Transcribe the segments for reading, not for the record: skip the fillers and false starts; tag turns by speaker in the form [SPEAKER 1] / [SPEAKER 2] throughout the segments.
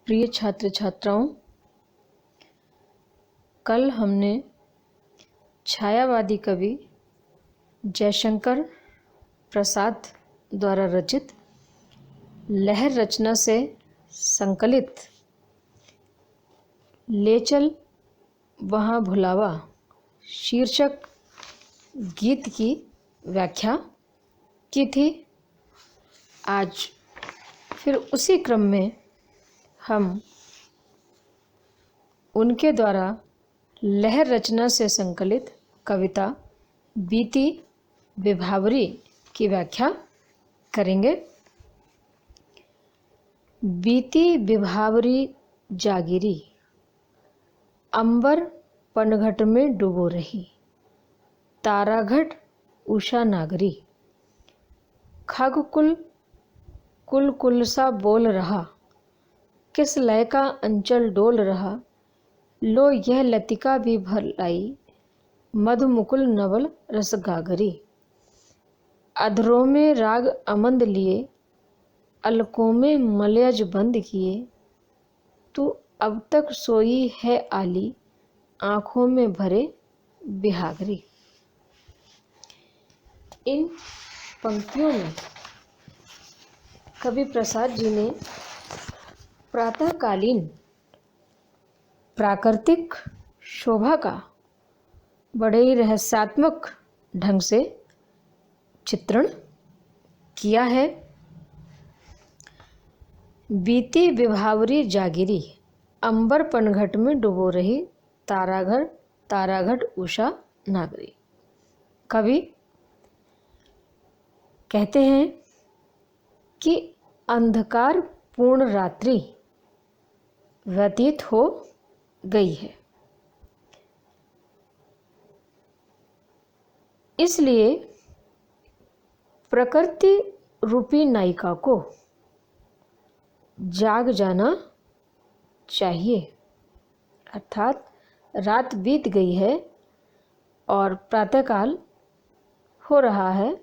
[SPEAKER 1] प्रिय छात्र छात्राओं, कल हमने छायावादी कवि जयशंकर प्रसाद द्वारा रचित लहर रचना से संकलित ले चल वहाँ भुलावा शीर्षक गीत की व्याख्या की थी। आज फिर उसी क्रम में हम उनके द्वारा लहर रचना से संकलित कविता बीती विभावरी की व्याख्या करेंगे। बीती विभावरी जागिरी, अंबर पनघट में डूबो रही, ताराघट उषा नागरी, खग कुल कुल कुल सा बोल रहा, किस लय का अंचल डोल रहा, लो यह लतिका भी भर लाई, मधुमुकुल नवल रस गागरी। अधरों में राग अमंद लिए, अलकों में मलयज बंद किए, तू अब तक सोई है आली, आँखों में भरे बिहागरी। इन पंक्तियों में कवि प्रसाद जी ने प्रातःकालीन प्राकृतिक शोभा का बड़े ही रहस्यात्मक ढंग से चित्रण किया है। बीती विभावरी जागिरी, अंबर पनघट में डुबो रही, ताराघट उषा नागरी। कवि कहते हैं कि अंधकार पूर्ण रात्रि व्यतीत हो गई है, इसलिए प्रकृति रूपी नायिका को जाग जाना चाहिए। अर्थात रात बीत गई है और प्रातःकाल हो रहा है,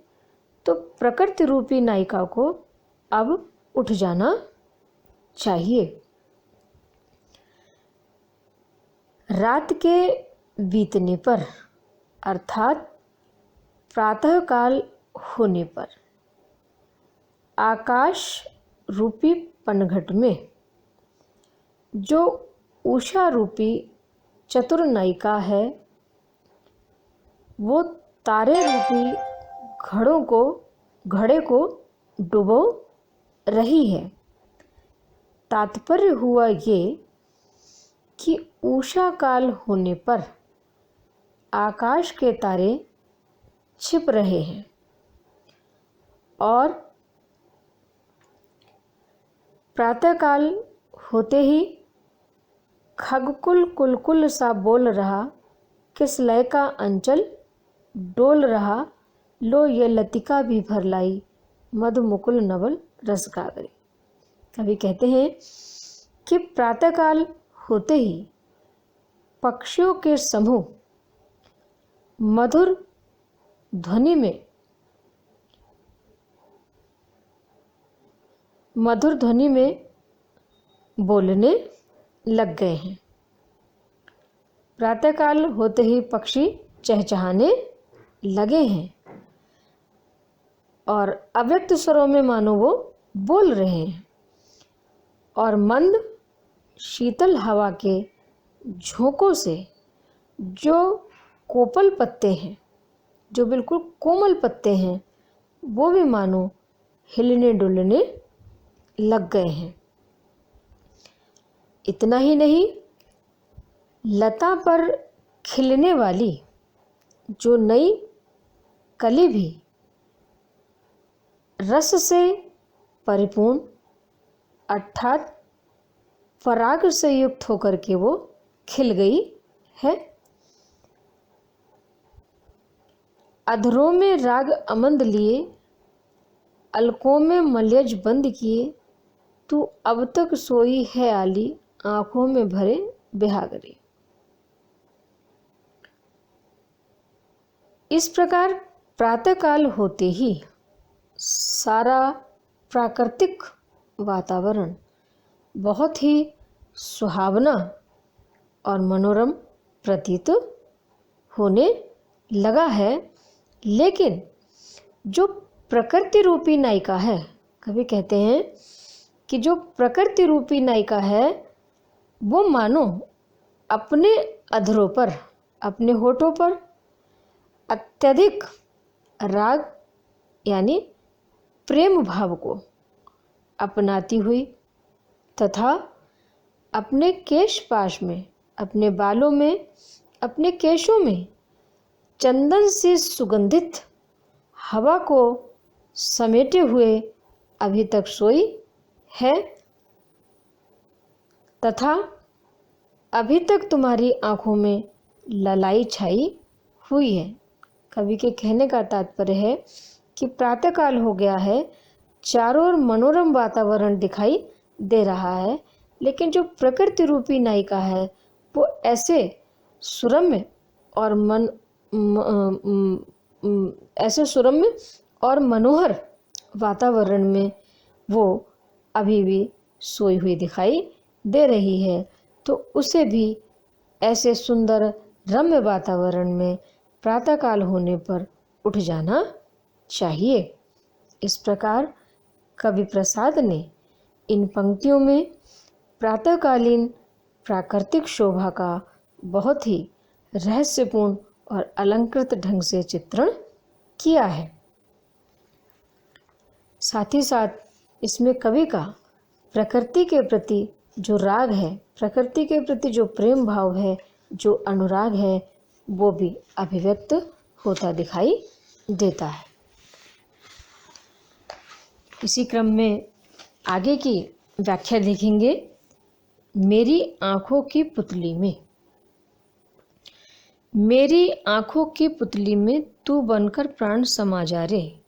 [SPEAKER 1] तो प्रकृति रूपी नायिका को अब उठ जाना चाहिए। रात के बीतने पर अर्थात प्रातःकाल होने पर आकाश रूपी पनघट में जो उषा रूपी चतुर नायिका है, वो तारे रूपी घड़े को डुबो रही है। तात्पर्य हुआ ये कि उषा काल होने पर आकाश के तारे छिप रहे हैं और प्रातःकाल होते ही खगकुल कुलकुल सा बोल रहा, किस लय का अंचल डोल रहा, लो ये लतिका भी भर लाई, मधुमुकुल नवल रस गागरी। कवि कहते हैं कि प्रातःकाल होते ही पक्षियों के समूह मधुर ध्वनि में बोलने लग गए हैं। प्रातःकाल होते ही पक्षी चहचहाने लगे हैं और अव्यक्त स्वरों में मानो वो बोल रहे हैं, और मंद शीतल हवा के झोंकों से जो कोपल पत्ते हैं, जो बिल्कुल कोमल पत्ते हैं, वो भी मानो हिलने डुलने लग गए हैं। इतना ही नहीं, लता पर खिलने वाली जो नई कली भी रस से परिपूर्ण अर्थात पराग से युक्त होकर के वो खिल गई है। अधरों में राग अमंद लिए, अलकों में मलयज बंद किए, तू अब तक सोई है आली, आँखों में भरे बिहागरी। इस प्रकार प्रातःकाल होते ही सारा प्राकृतिक वातावरण बहुत ही सुहावना और मनोरम प्रतीत होने लगा है। लेकिन जो प्रकृति रूपी नायिका है, कवि कहते हैं कि जो प्रकृति रूपी नायिका है वो मानो अपने अधरों पर, अपने होठों पर अत्यधिक राग यानी प्रेम भाव को अपनाती हुई तथा अपने केश पाश में, अपने बालों में, अपने केशों में चंदन से सुगंधित हवा को समेटे हुए अभी तक सोई है तथा अभी तक तुम्हारी आंखों में ललाई छाई हुई है। कवि के कहने का तात्पर्य है कि प्रातःकाल हो गया है, चारों ओर मनोरम वातावरण दिखाई दे रहा है, लेकिन जो प्रकृति रूपी नायिका है वो ऐसे सुरम्य और ऐसे सुरम्य और मनोहर वातावरण में वो अभी भी सोई हुई दिखाई दे रही है, तो उसे भी ऐसे सुंदर रम्य वातावरण में प्रातःकाल होने पर उठ जाना चाहिए। इस प्रकार कवि प्रसाद ने इन पंक्तियों में प्रातःकालीन प्राकृतिक शोभा का बहुत ही रहस्यपूर्ण और अलंकृत ढंग से चित्रण किया है। साथ ही साथ इसमें कवि का प्रकृति के प्रति जो राग है, प्रकृति के प्रति जो प्रेम भाव है, जो अनुराग है, वो भी अभिव्यक्त होता दिखाई देता है। इसी क्रम में आगे की व्याख्या देखेंगे। मेरी आँखों की पुतली में, मेरी आँखों की पुतली में तू बनकर प्राण समा जा रे,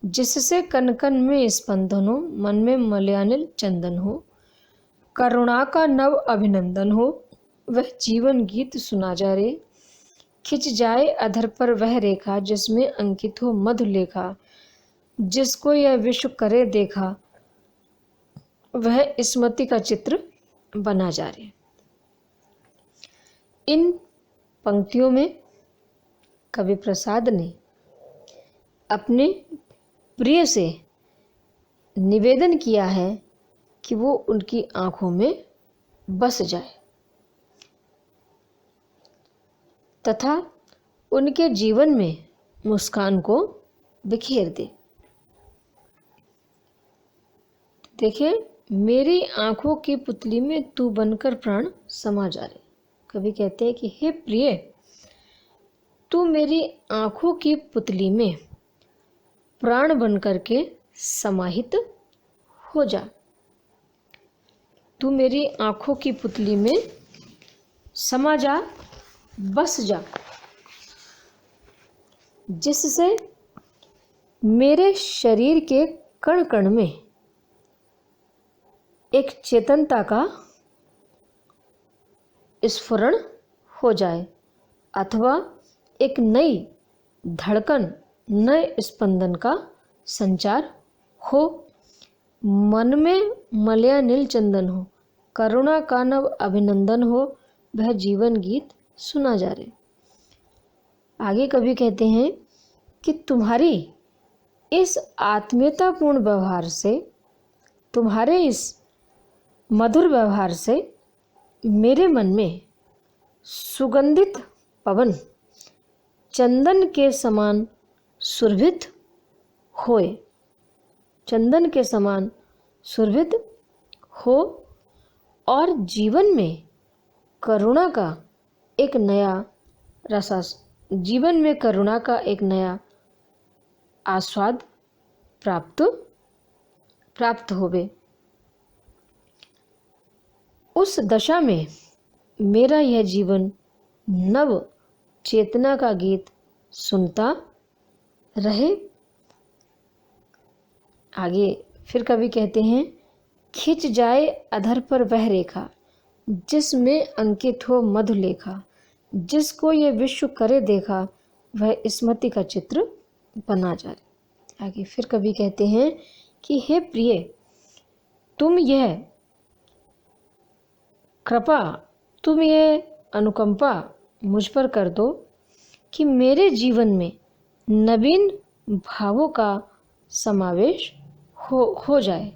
[SPEAKER 1] जिससे कन कन में स्पंदन हो, मन में मलयानिल चंदन हो, करुणा का नव अभिनंदन हो, वह जीवन गीत सुना जा रे, खिंच जाए अधर पर वह रेखा जिसमें अंकित हो मधु लेखा, जिसको यह विश्व करे देखा, वह स्मृति का चित्र बना जा रहे। इन पंक्तियों में कवि प्रसाद ने अपने प्रिय से निवेदन किया है कि वो उनकी आंखों में बस जाए तथा उनके जीवन में मुस्कान को बिखेर दे। देखिए, मेरी आंखों की पुतली में तू बनकर प्राण समा जा रे। कवि कहते हैं कि हे प्रिय, तू मेरी आंखों की पुतली में प्राण बनकर के समाहित हो जा। तू मेरी आंखों की पुतली में समा जा, बस जा, जिससे मेरे शरीर के कण कण में एक चेतनता का स्फुरण हो जाए अथवा एक नई धड़कन, नए स्पंदन का संचार हो, मन में मलया नील चंदन हो, करुणा का नव अभिनंदन हो, वह जीवन गीत सुना जा रहे। आगे कवि कहते हैं कि तुम्हारी इस आत्मीयतापूर्ण व्यवहार से, तुम्हारे इस मधुर व्यवहार से मेरे मन में सुगंधित पवन चंदन के समान सुरभित होए, चंदन के समान सुरभित हो और जीवन में करुणा का एक नया रसास, जीवन में करुणा का एक नया आस्वाद प्राप्त होवे। उस दशा में मेरा यह जीवन नव चेतना का गीत सुनता रहे। आगे फिर कवि कहते हैं, खिंच जाए अधर पर वह रेखा जिसमें अंकित हो मधु लेखा, जिसको ये विश्व करे देखा, वह स्मृति का चित्र बना जा रहा। आगे फिर कवि कहते हैं कि हे प्रिय, तुम यह कृपा तुम ये अनुकंपा मुझ पर कर दो कि मेरे जीवन में नवीन भावों का समावेश हो जाए,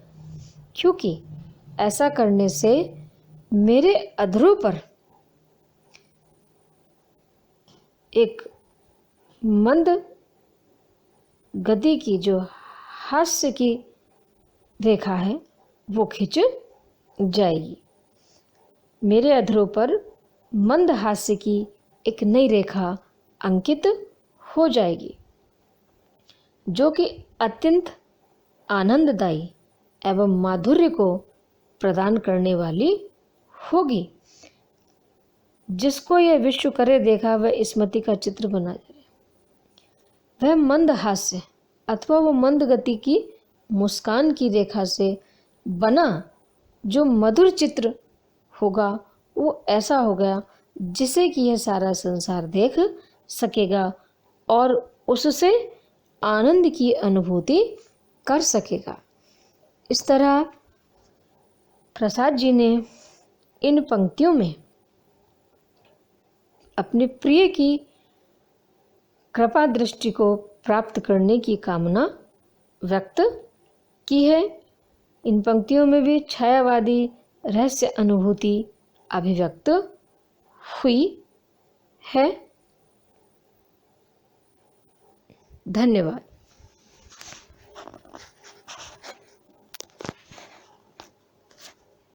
[SPEAKER 1] क्योंकि ऐसा करने से मेरे अधरों पर एक मंद गति की जो हास्य की रेखा है वो खिंच जाएगी। मेरे अधरों पर मंद हास्य की एक नई रेखा अंकित हो जाएगी, जो कि अत्यंत आनंददायी एवं माधुर्य को प्रदान करने वाली होगी। जिसको यह विश्व करे देखा वह स्मृति का चित्र बना जाए। वह मंद हास्य अथवा वो मंद गति की मुस्कान की रेखा से बना जो मधुर चित्र होगा वो ऐसा होगा जिसे कि यह सारा संसार देख सकेगा और उससे आनंद की अनुभूति कर सकेगा। इस तरह प्रसाद जी ने इन पंक्तियों में अपने प्रिय की कृपा दृष्टि को प्राप्त करने की कामना व्यक्त की है। इन पंक्तियों में भी छायावादी रहस्य अनुभूति अभिव्यक्त हुई है। धन्यवाद।